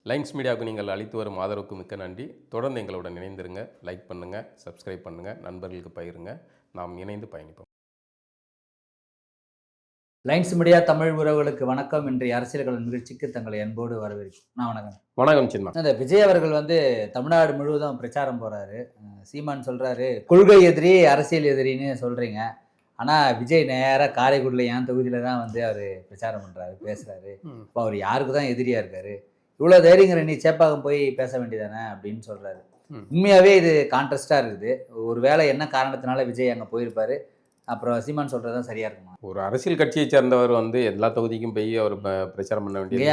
Lines மீடியாவுக்கு நீங்கள் அளித்து வரும் ஆதரவுக்கு மிக்க நன்றி. தொடர்ந்து எங்களுடன் இணைந்திருங்க. லைக் பண்ணுங்கள், சப்ஸ்கிரைப் பண்ணுங்கள், நண்பர்களுக்கு பகிருங்க. நாம் இணைந்து பயணிப்போம். லைன்ஸ் மீடியா தமிழ் உறவுகளுக்கு வணக்கம். இன்றைய அரசியல்கள் நிகழ்ச்சிக்கு தங்களை அன்போடு வரவேற்கும். வணக்கம். வணக்கம் சின்ன. இந்த விஜய் அவர்கள் தமிழ்நாடு முழுவதும் பிரச்சாரம் போறாரு. சீமான் சொல்றாரு கொள்கை எதிரி, அரசியல் எதிரின்னு சொல்றீங்க. ஆனால் விஜய் நேராக காரைக்குடியில் என் தொகுதியில் தான் அவர் பிரச்சாரம் பண்ணுறாரு, பேசுகிறாரு. இப்போ அவர் யாருக்கு தான் எதிரியாக இருக்காரு? இவ்வளோ தைரியங்கிற நீ சேப்பாக்கம் போய் பேச வேண்டியதானே அப்படின்னு சொல்கிறாரு. உண்மையாகவே இது கான்ட்ரஸ்டாக இருக்குது. ஒரு வேளை என்ன காரணத்தினால விஜய் அங்கே போயிருப்பாரு, அப்புறம் சீமான் சொல்கிறது தான் சரியாக இருக்குமா? ஒரு அரசியல் கட்சியை சேர்ந்தவர் எல்லா தொகுதிக்கும் போய் அவர் பிரச்சாரம் பண்ண வேண்டியது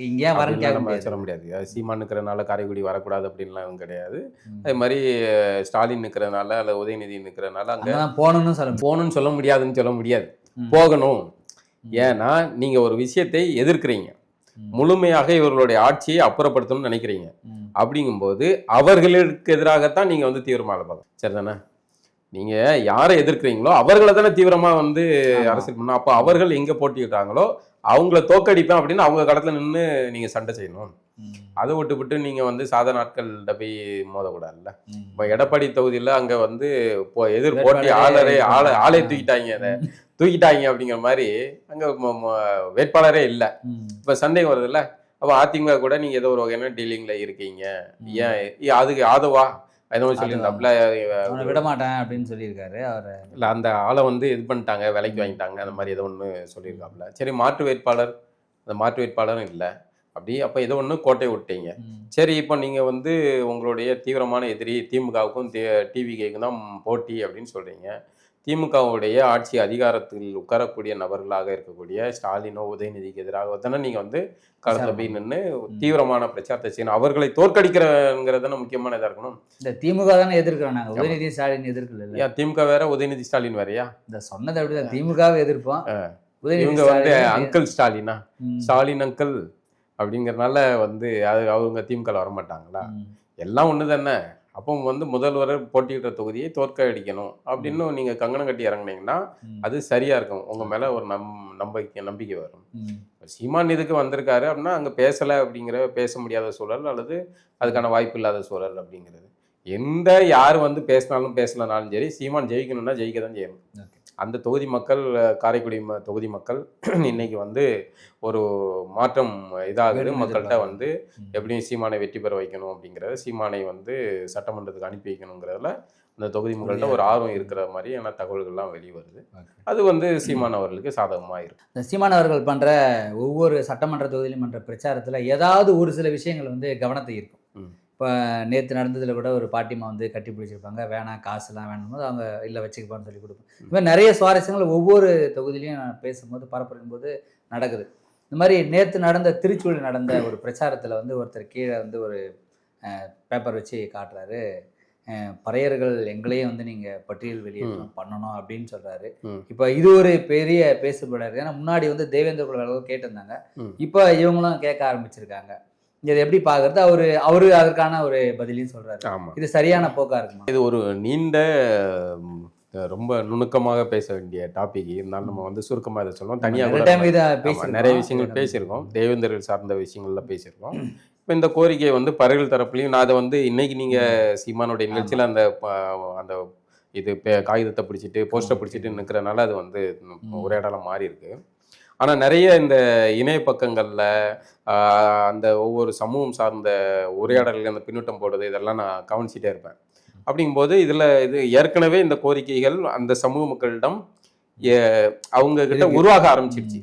இங்கே வரன்னு சொல்ல முடியாது. சீமான் நிற்கிறனால காரைக்குடி வரக்கூடாது அப்படின்லாம் கிடையாது. அதே மாதிரி ஸ்டாலின் நிற்கிறனால அல்லது உதயநிதி நிற்கிறனால அங்கே போகணும்னு சொல்ல முடியாதுன்னு சொல்ல முடியாது. போகணும். ஏன்னா நீங்கள் ஒரு விஷயத்தை எதிர்க்கிறீங்க, முழுமையாக இவர்களுடைய ஆட்சியை அப்புறப்படுத்தணும்னு நினைக்கிறீங்க. அப்படிங்கும்போது அவர்களுக்கு எதிராகத்தான் நீங்கள் தீவிரமாக பார்க்கணும். சரிதானே? நீங்கள் யாரை எதிர்க்கிறீங்களோ அவர்களை தானே தீவிரமாக அரசியல் பண்ணணும். அப்போ அவர்கள் எங்கே போட்டிக்கிட்டாங்களோ அவங்கள தோக்கடிப்பேன் அப்படின்னு அவங்க கடத்துல நின்று நீங்கள் சண்டை செய்யணும். அதை விட்டுவிட்டு நீங்கள் சாதா நாட்கள்கிட்ட போய் மோதக்கூடாதுல்ல. இப்போ எடப்பாடி தொகுதியில் அங்கே எதிர் போட்டி ஆளே தூக்கிட்டாங்க அப்படிங்கிற மாதிரி அங்கே வேட்பாளரே இல்லை. இப்போ சந்தேகம் வருது இல்லை? அப்போ அதிமுக கூட நீங்கள் ஏதோ ஒரு வகையான டீலிங்கில் இருக்கீங்க. ஏன் அதுக்கு ஆதவா சொல்லியிருந்தாப்புல விட மாட்டேன் அப்படின்னு சொல்லியிருக்காரு அவர். இல்லை, அந்த ஆளை இது பண்ணிட்டாங்க, விலைக்கு வாங்கிட்டாங்க, அந்த மாதிரி ஏதோ ஒன்று சொல்லியிருக்காப்புல. சரி, மாற்று வேட்பாளர், அந்த மாற்று வேட்பாளரும் இல்லை. அப்படி அப்போ ஏதோ ஒன்று கோட்டை விட்டீங்க. சரி, இப்போ நீங்கள் உங்களுடைய தீவிரமான எதிரி திமுகவுக்கும் டிவிகேக்கும் தான் போட்டி அப்படின்னு சொல்கிறீங்க. திமுகவுடைய ஆட்சி அதிகாரத்தில் உட்காரக்கூடிய நபர்களாக இருக்கக்கூடிய ஸ்டாலினோ உதயநிதிக்கு எதிராக தானே நீங்கள் களத்தில் போய் நின்று தீவிரமான பிரச்சாரத்தை செய்யணும். அவர்களை தோற்கடிக்கிறங்கிறது முக்கியமான இதாக இருக்கணும். இந்த திமுக தானே எதிர்க்கிறோம் நாங்கள், உதயநிதி ஸ்டாலின் எதிர்க்கல. ஏன் திமுக வேற உதயநிதி ஸ்டாலின் வேறையா? இந்த சொன்னதை அப்படிதான் திமுகவை எதிர்ப்போம். இவங்க அங்கிள் ஸ்டாலினா, ஸ்டாலின் அங்கிள் அப்படிங்கிறதுனால அவங்க திமுக வரமாட்டாங்களா? எல்லாம் ஒன்று தானே. அப்போ முதல்வர் போட்டியிட்ட தொகுதியை தோற்க அடிக்கணும் அப்படின்னு நீங்கள் கங்கணம் கட்டி இறங்குனீங்கன்னா அது சரியாக இருக்கும். உங்கள் மேலே ஒரு நம்பிக்கை வரும். சீமான் இதுக்கு வந்திருக்காரு அப்படின்னா அங்கே பேசலை அப்படிங்கிற, பேச முடியாத சூழல் அல்லது அதுக்கான வாய்ப்பு இல்லாத சூழல் அப்படிங்கிறது. யார் பேசினாலும் பேசலனாலும் சரி, சீமான் ஜெயிக்கணும்னா ஜெயிக்க தான் செய்யணும். அந்த தொகுதி மக்கள், காரைக்குடி தொகுதி மக்கள் இன்னைக்கு ஒரு மாற்றம் இதாகுது. மக்கள்கிட்ட எப்படியும் சீமானை வெற்றி பெற வைக்கணும் அப்படிங்கிறத, சீமானை சட்டமன்றத்துக்கு அனுப்பி வைக்கணுங்கிறதுல அந்த தொகுதி மக்கள்கிட்ட ஒரு ஆர்வம் இருக்கிற மாதிரியான தகவல்கள்லாம் வெளியே வருது. அது சீமான் அவர்களுக்கு சாதகமாக இருக்கும். இந்த சீமான் அவர்கள் பண்ணுற ஒவ்வொரு சட்டமன்ற தொகுதியிலும் பண்ணுற பிரச்சாரத்தில் ஏதாவது ஒரு சில விஷயங்கள் கவனத்தை இருக்கும். இப்போ நேற்று நடந்ததில் கூட ஒரு பாட்டிமா கட்டி பிடிச்சிருப்பாங்க, வேணாம் காசுலாம் வேணும் போது அவங்க இல்லை வச்சுக்கப்பான்னு சொல்லி கொடுப்போம். இது மாதிரி நிறைய சுவாரஸ்யங்கள் ஒவ்வொரு தொகுதியிலையும் நான் பேசும்போது பரப்புரையும் போது நடக்குது. இந்த மாதிரி நேற்று நடந்த திருச்சூரில் நடந்த ஒரு பிரச்சாரத்தில் ஒருத்தர் கீழே ஒரு பேப்பர் வச்சு காட்டுறாரு. பறையர்கள் எங்களையும் நீங்கள் பட்டியல் வெளியேற்றம் பண்ணணும் அப்படின்னு சொல்கிறாரு. இப்போ இது ஒரு பெரிய பேசுபடாரு. ஏன்னா முன்னாடி தேவேந்திர குல கேட்டிருந்தாங்க, இப்போ இவங்களும் கேட்க ஆரம்பிச்சிருக்காங்க. இதை எப்படி பார்க்கறது? அவரு அதற்கான ஒரு பதிலையும் சொல்றாரு. இது சரியான போக்கா இருக்குமா? இது ஒரு நீண்ட, ரொம்ப நுணுக்கமாக பேச வேண்டிய டாபிக். இருந்தாலும் நம்ம சுருக்கமாக இதை சொல்லுவோம். தனியாக நிறைய விஷயங்கள் பேசியிருக்கோம். தேவேந்தர்கள் சார்ந்த விஷயங்கள்ல பேசியிருக்கோம். இப்போ இந்த கோரிக்கையை பறையர்கள் தரப்புலையும் நான் அதை இன்னைக்கு நீங்கள் சீமானுடைய நிகழ்ச்சியில் அந்த இது காகிதத்தை பிடிச்சிட்டு போஸ்டரை பிடிச்சிட்டு நிற்கிறனால அது உரையாடலாம் மாறி இருக்கு. ஆனால் நிறைய இந்த இணைய பக்கங்களில் அந்த ஒவ்வொரு சமூகம் சார்ந்த உரையாடல்கள், அந்த பின்னூட்டம் போடுறது, இதெல்லாம் நான் கவனிச்சிட்டே இருப்பேன். அப்படிங்கும்போது இது ஏற்கனவே இந்த கோரிக்கைகள் அந்த சமூக மக்களிடம் அவங்க கிட்ட உருவாக ஆரம்பிச்சிருச்சு.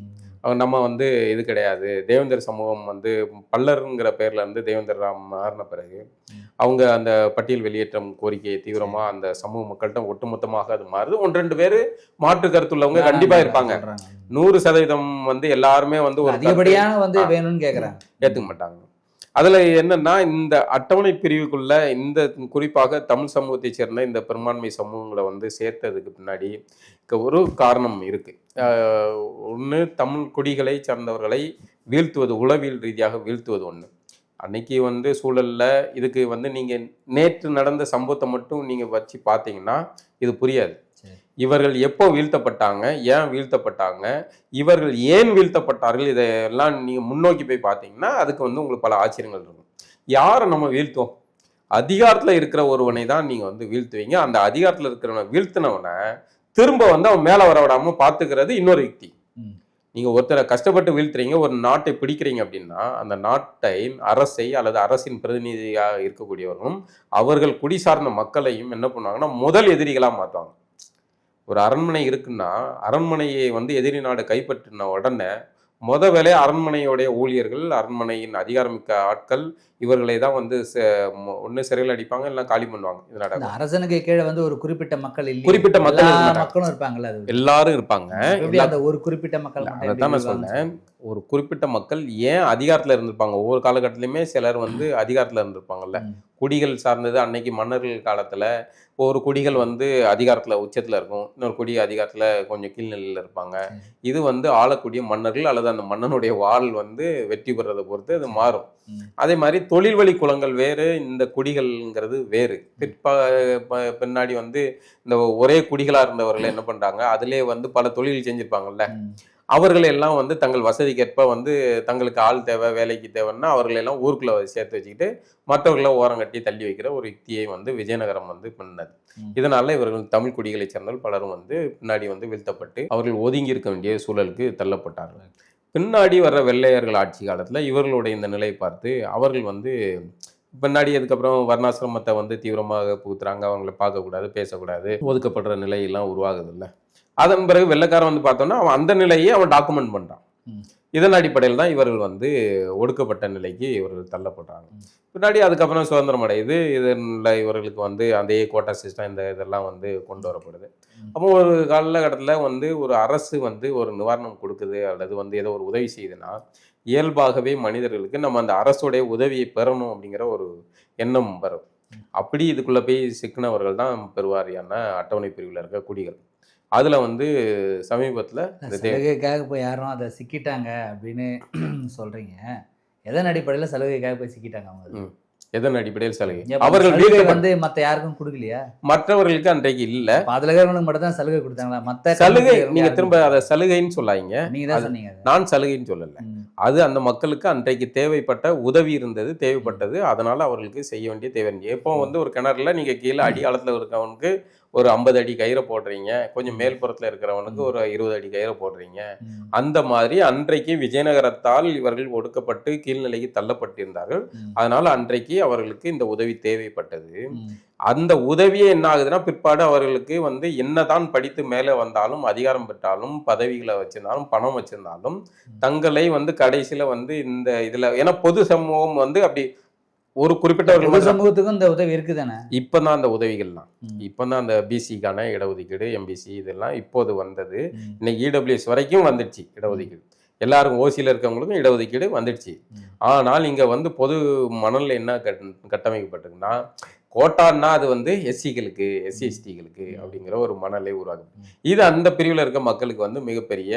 நம்ம இது கிடையாது, தேவேந்தர் சமூகம் பல்லருங்கிற பேர்ல தேவேந்தர் ராம் மாறின பிறகு அவங்க அந்த பட்டியல் வெளியேற்றம் கோரிக்கையை தீவிரமா அந்த சமூக மக்கள்கிட்ட ஒட்டுமொத்தமாக அது மாறுது. 1-2 பேர் மாற்று கருத்துள்ளவங்க கண்டிப்பா இருப்பாங்க. 100% எல்லாருமே ஒரு அதிகப்படியான வேணும்னு கேட்கறாங்க, ஏத்துக்க மாட்டாங்க. அதுல என்னன்னா, இந்த அட்டவணை பிரிவுக்குள்ள இந்த குறிப்பாக தமிழ் சமூகத்தை சேர்ந்த இந்த பெரும்பான்மை சமூகங்களை சேர்த்ததுக்கு பின்னாடி ஒரு காரணம் இருக்கு. ஒன்று, தமிழ் குடிகளை சார்ந்தவர்களை வீழ்த்துவது, உளவியல் ரீதியாக வீழ்த்துவது ஒன்று. அன்னைக்கு சூழல்ல இதுக்கு நீங்க நேற்று நடந்த சம்பவத்தை மட்டும் நீங்க வச்சு பார்த்தீங்கன்னா இது புரியாது. இவர்கள் எப்போ வீழ்த்தப்பட்டாங்க, ஏன் வீழ்த்தப்பட்டாங்க, இவர்கள் ஏன் வீழ்த்தப்பட்டார்கள், இதெல்லாம் நீங்க முன்னோக்கி போய் பார்த்தீங்கன்னா அதுக்கு வந்து உங்களுக்கு பல ஆச்சரியங்கள் இருக்கும். யாரை நம்ம வீழ்த்தோம்? அதிகாரத்துல இருக்கிற ஒருவனை தான் நீங்க வந்து வீழ்த்துவீங்க. அந்த அதிகாரத்துல இருக்கிறவனை வீழ்த்தினவனை திரும்ப வந்து அவன் மேல வர விடாம பாத்துக்கிறது இன்னொரு யுக்தி. நீங்க ஒருத்தரை கஷ்டப்பட்டு வீழ்த்துறீங்க, ஒரு நாட்டை பிடிக்கிறீங்க அப்படின்னா அந்த நாட்டை அரசை அல்லது அரசின் பிரதிநிதியாக இருக்கக்கூடியவர்களும் அவர்கள் குடி சார்ந்த மக்களையும் என்ன பண்ணுவாங்கன்னா முதல் எதிரிகளா மாத்துவாங்க. ஒரு அரண்மனை இருக்குன்னா அரண்மனையை வந்து எதிரி நாடு கைப்பற்றின உடனே வேலையை அரண்மனையோடைய ஊழியர்கள், அரண்மனையின் அதிகாரமிக்க ஆட்கள் இவர்களை தான் வந்து ஒண்ணு சிறையில் அடிப்பாங்க, இல்ல காலி பண்ணுவாங்க. இது நடக்கும். அரசனுக்கு கீழே வந்து ஒரு குறிப்பிட்ட மக்கள் இல்லை, குறிப்பிட்ட மக்களும் இருப்பாங்கல்ல, எல்லாரும் இருப்பாங்க. அந்த ஒரு குறிப்பிட்ட மக்கள், அதைத்தான் நான் சொன்னேன். ஒரு குறிப்பிட்ட மக்கள் ஏன் அதிகாரத்துல இருந்திருப்பாங்க. ஒவ்வொரு காலகட்டத்திலுமே சிலர் வந்து அதிகாரத்துல இருந்திருப்பாங்கல்ல. குடிகள் சார்ந்தது அன்னைக்கு மன்னர்கள் காலத்துல ஒரு குடிகள் வந்து அதிகாரத்துல உச்சத்துல இருக்கும், இன்னொரு குடி அதிகாரத்துல கொஞ்சம் கீழ்நிலையில இருப்பாங்க. இது வந்து ஆளக்கூடிய மன்னர்கள் அல்லது அந்த மன்னனுடைய வாள் வந்து வெற்றி பெறதை பொறுத்து அது மாறும். அதே மாதிரி தொழில் வழி குலங்கள் வேறு, இந்த குடிகள்ங்கிறது வேறு. பின்னாடி வந்து இந்த ஒரே குடிகளா இருந்தவர்கள் என்ன பண்றாங்க, அதிலே வந்து பல தொழில் செஞ்சிருப்பாங்கல்ல, அவர்கள் எல்லாம் வந்து தங்கள் வசதிக்கேற்ப வந்து தங்களுக்கு ஆள் தேவை, வேலைக்கு தேவைன்னா அவர்கள் எல்லாம் ஊருக்குள்ள சேர்த்து வச்சுக்கிட்டு மற்றவர்களை ஓரம் கட்டி தள்ளி வைக்கிற ஒரு யுக்தியை வந்து விஜயநகரம் வந்து பண்ணது. இதனால இவர்கள் தமிழ் குடிகளை சேர்ந்தவர்கள் பலரும் வந்து பின்னாடி வந்து வீழ்த்தப்பட்டு அவர்கள் ஒதுங்கி இருக்க வேண்டிய சூழலுக்கு தள்ளப்பட்டார்கள். பின்னாடி வர்ற வெள்ளையர்கள் ஆட்சி காலத்துல இவர்களுடைய இந்த நிலையை பார்த்து அவர்கள் வந்து பின்னாடி அதுக்கப்புறம் வர்ணாசிரமத்தை வந்து தீவிரமாக புகுத்துறாங்க. அவங்கள பார்க்கக்கூடாது, பேசக்கூடாது, ஒதுக்கப்படுற நிலையெல்லாம் உருவாகுது இல்லை. அதன் பிறகு வெள்ளைக்காரன் வந்து பார்த்தோன்னா அவன் அந்த நிலையை அவன் டாக்குமெண்ட் பண்ணுறான். இதன் அடிப்படையில் தான் இவர்கள் வந்து ஒடுக்கப்பட்ட நிலைக்கு இவர்கள் தள்ளப்படுறாங்க. பின்னாடி அதுக்கப்புறம் சுதந்திரம் அடையுது. இதில் இவர்களுக்கு வந்து அதே கோட்டா சிஸ்டம் இதெல்லாம் வந்து கொண்டு வரப்படுது. அப்போ ஒரு காலகட்டத்தில் வந்து ஒரு அரசு வந்து ஒரு நிவாரணம் கொடுக்குது அல்லது வந்து ஏதோ ஒரு உதவி செய்யுதுன்னா இயல்பாகவே மனிதர்களுக்கு நம்ம அந்த அரசுடைய உதவியை பெறணும் அப்படிங்கிற ஒரு எண்ணம் வரும். அப்படி இதுக்குள்ளே போய் சிக்கினவர்கள் தான் பெருவாரியான அட்டவணை பிரிவில் இருக்க குடிகள். அதில் வந்து சமீபத்தில் சலுகைக்காக போய் யாரும் அதை சிக்கிட்டாங்க அப்படின்னு சொல்கிறீங்க. எதன் அடிப்படையில் சலுகைக்காக போய் சிக்கிட்டாங்க அவங்க? எதன் அடிப்படையில் சலுகை? அவர்கள் வந்து மற்ற யாருக்கும் கொடுக்கலையா? மற்றவர்களுக்கு அன்றைக்கு இல்லை, அதில் இருக்கிறவங்களுக்கு மட்டும் தான் சலுகை கொடுத்தாங்களா? மற்ற சலுகை நீங்க திரும்ப அதை சலுகைன்னு சொல்லாதீங்க. நீங்க தான் சொன்னீங்க. நான் சலுகைன்னு சொல்லலை. அது அந்த மக்களுக்கு அன்றைக்கு தேவைப்பட்ட உதவி இருந்தது, தேவைப்பட்டது. அதனால அவர்களுக்கு செய்ய வேண்டிய தேவை. எப்போ வந்து ஒரு கிணறுல நீங்க கீழே அடியாளத்தில் இருக்கவனுக்கு ஒரு 50 அடி கயிறை போடுறீங்க, கொஞ்சம் மேல்புறத்தில் இருக்கிறவனுக்கு ஒரு 20 அடி கயிறை போடுறீங்க. அந்த மாதிரி அன்றைக்கு விஜயநகரத்தால் இவர்கள் ஒடுக்கப்பட்டு கீழ்நிலைக்கு தள்ளப்பட்டிருந்தார்கள். அதனால அன்றைக்கு அவர்களுக்கு இந்த உதவி தேவைப்பட்டது. அந்த உதவியே என்ன ஆகுதுன்னா பிற்பாடு அவர்களுக்கு வந்து என்னதான் படித்து மேலே வந்தாலும், அதிகாரம் பெற்றாலும், பதவிகளை வச்சிருந்தாலும், பணம் வச்சிருந்தாலும் தங்களை வந்து கடைசியில வந்து இந்த இதுல, ஏன்னா பொது சமூகம் வந்து அப்படி ஒரு குறிப்பிட்ட சமூகத்துக்கும் இந்த உதவி இருக்குதானே. இப்பதான் அந்த உதவிகள்லாம் இப்பதான் அந்த பிசிக்கான இடஒதுக்கீடு, எம்பிசி இதெல்லாம் இப்போது வந்தது. இன்னைக்கு இடபிள்யூஎஸ் வரைக்கும் வந்துடுச்சு இடஒதுக்கீடு. எல்லாரும் ஓசியில் இருக்கவங்களுக்கும் இடஒதுக்கீடு வந்துடுச்சு. ஆனால் இங்க வந்து பொது மணல்ல என்ன கட்டமைக்கப்பட்டிருக்குன்னா, கோட்டான்னா அது வந்து எஸ்சிகளுக்கு, எஸ்சி எஸ்டிகளுக்கு அப்படிங்கிற ஒரு மனநிலை உருவாகும். இது அந்த பிரிவில் இருக்க மக்களுக்கு வந்து மிகப்பெரிய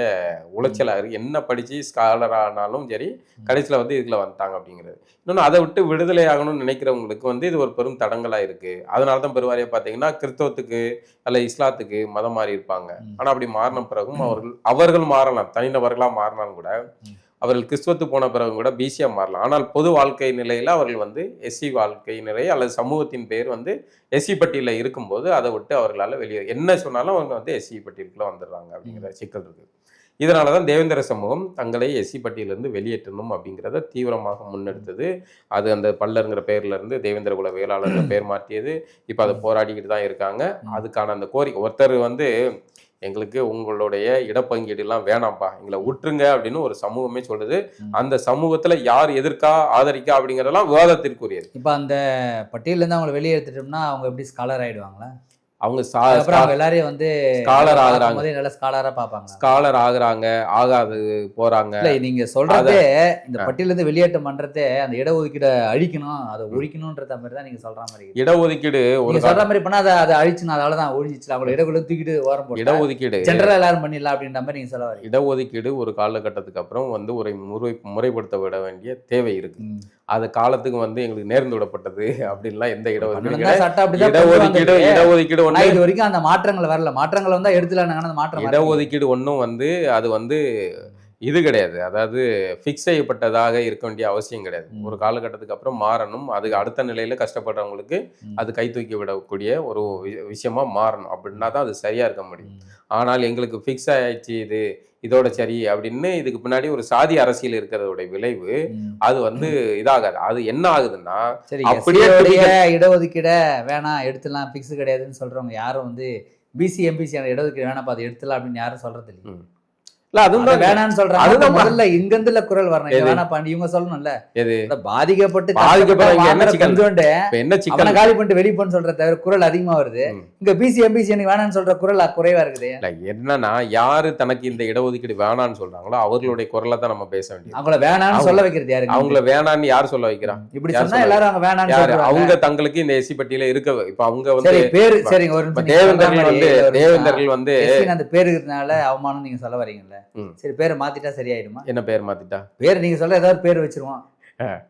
உளைச்சலாக இருக்கு. என்ன படிச்சு ஸ்காலர் ஆனாலும் சரி, கடைசியில் வந்து இதுல வந்துட்டாங்க அப்படிங்கிறது. இன்னொன்று, அதை விட்டு விடுதலை ஆகணும்னு நினைக்கிறவங்களுக்கு வந்து இது ஒரு பெரும் தடங்கலா இருக்கு. அதனால தான் பெருவாரியா பார்த்தீங்கன்னா கிறிஸ்தவத்துக்கு அல்ல இஸ்லாத்துக்கு மதம் மாறி இருப்பாங்க. ஆனா அப்படி மாறின பிறகும் அவர்கள் மாறலாம், தனிநபர்களா மாறினாலும் கூட அவர்கள் கிறிஸ்துவத்து போன பிறகு கூட பிசியா மாறலாம். ஆனால் பொது வாழ்க்கை நிலையில அவர்கள் வந்து எஸ்சி வாழ்க்கை நிலை அல்லது சமூகத்தின் பேர் வந்து எஸ்சி பட்டியலில் இருக்கும்போது அதை விட்டு அவர்களால் வெளியே என்ன சொன்னாலும் அவங்க வந்து எஸ்சி பட்டியலுக்குள்ள வந்துடுறாங்க அப்படிங்கிற சிக்கல் இருக்கு. இதனால தான் தேவேந்திர சமூகம் தங்களை எஸ்சி பட்டியலிருந்து வெளியேற்றணும் அப்படிங்கிறத தீவிரமாக முன்னெடுத்தது. அது அந்த பல்லருங்கிற பேர்ல இருந்து தேவேந்திர குல வேளாளர்கிற பேர் மாற்றியது. இப்போ அதை போராடிக்கிட்டு தான் இருக்காங்க. அதுக்கான அந்த கோரிக்கை, ஒருத்தர் வந்து எங்களுக்கு உங்களுடைய இடப்பங்கீடு எல்லாம் வேணாம்ப்பா, எங்களை விட்டுருங்க அப்படின்னு ஒரு சமூகமே சொல்லுது. அந்த சமூகத்துல யார் எதிர்க்கா ஆதரிக்கா அப்படிங்கறதெல்லாம் விவாதத்திற்குரியது. இப்ப அந்த பட்டியல இருந்து அவங்களை வெளியேற்றிட்டோம்னா அவங்க எப்படி ஸ்காலர் ஆயிடுவாங்களா? அவங்க எல்லாரையும் வந்து ஸ்காலர் ஆகுறாங்க, நல்ல ஸ்காலரா பாப்பாங்க. ஸ்காலர் ஆகுறாங்க, ஆகாது போறாங்க. இல்ல நீங்க சொல்றதே இந்த பட்டியல இருந்து வெளியேற்றம் பண்றதே அந்த இடஒதுக்கீடு அழிக்கணும், அதை ஒழிக்கணும்ன்ற மாதிரி தான் நீங்க சொல்ற மாதிரி. இடஒதுக்கீடு ஒரு சொல்ற மாதிரி பண்ணா அதை அழிச்சுனா அதனாலதான் ஒழிஞ்சிச்சு. அவங்களை இடஒதுக்கீடு தூக்கிட்டு ஓரம் போட்டு இடஒதுக்கீடு ஜெனரல் எல்லாரும் பண்ணிடலாம் அப்படின்ற மாதிரி நீங்க சொல்ல வரீங்க. இடஒதுக்கீடு ஒரு காலகட்டத்துக்கு அப்புறம் வந்து ஒரு முறைப்படுத்த விட வேண்டிய தேவை இருக்கு. அது காலத்துக்கு வந்து எங்களுக்கு நேர்ந்து விடப்பட்டது அப்படின்லாம் எந்த இடஒதுக்கீடு ஆனா இது வரைக்கும் அந்த மாற்றங்கள் வரல. மாற்றங்கள் வந்தா எடுத்துலாம்னாங்கன்னா அந்த மாற்றம் வரல. இடஒதுக்கீடு ஒன்றும் வந்து அது வந்து இது கிடையாது. அதாவது ஃபிக்ஸ் செய்யப்பட்டதாக இருக்க வேண்டிய அவசியம் கிடையாது. ஒரு காலகட்டத்துக்கு அப்புறம் மாறணும். அதுக்கு அடுத்த நிலையில கஷ்டப்படுறவங்களுக்கு அது கை தூக்கி விடக்கூடிய ஒரு விஷயமா மாறணும். அப்படின்னா தான் அது சரியா இருக்க முடியும். ஆனால் எங்களுக்கு ஃபிக்ஸ் ஆயிடுச்சு இதோட சரி அப்படின்னு இதுக்கு பின்னாடி ஒரு சாதி அரசியல் இருக்கிறதோட விளைவு அது வந்து இதாகாது. அது என்ன ஆகுதுன்னா அப்படியே இடஒதுக்கீட வேணாம் எடுத்துலாம் ஃபிக்ஸ் கிடையாதுன்னு சொல்றவங்க யாரும் வந்து பிசி எம்பிசி இடஒதுக்கீடு வேணாம் அதை எடுத்துலாம் அப்படின்னு யாரும் சொல்றது இல்லை. இல்ல அதுதான் வேணான்னு சொல்றாங்க. முதல்ல இங்க இருந்து குரல் வரணும். வேணாப்பா இவங்க சொல்லணும்ல. பாதிக்கப்பட்டு என்ன சிக்கல் காலி பண்ணிட்டு வெளியே போன்னு சொல்ற தவிர குரல் அதிகமா வருது. இங்க பிசி எம்பிசி எனக்கு வேணான்னு சொல்ற குரல் குறைவா இருக்குது. என்னன்னா யாரு தனக்கு இந்த இடஒதுக்கீடு வேணான்னு சொல்றாங்களோ அவர்களுடைய குரலை தான் நம்ம பேச வேண்டியது. அவங்கள வேணான்னு சொல்ல வைக்கிறது யாரு? அவங்கள வேணான்னு யார் சொல்ல வைக்கிறான்? இப்படி சொன்னா எல்லாரும் அவங்க வேணான்னு அவங்க தங்களுக்கு இந்த எஸ்சி பட்டியல இருக்க இப்ப அவங்க வந்து பேரு சரிங்க ஒரு தேவேந்தர்கள் வந்து அந்த பேரு இருக்கிறதுனால அவமானம் நீங்க சொல்ல வரீங்கல்ல. சரி பேரை மாத்திட்டா சரியாயிடுமா? என்ன பேர் மாத்திட்டா? பேர் நீங்க சொல்ற ஏதாவது பேர் வச்சிருவோம்.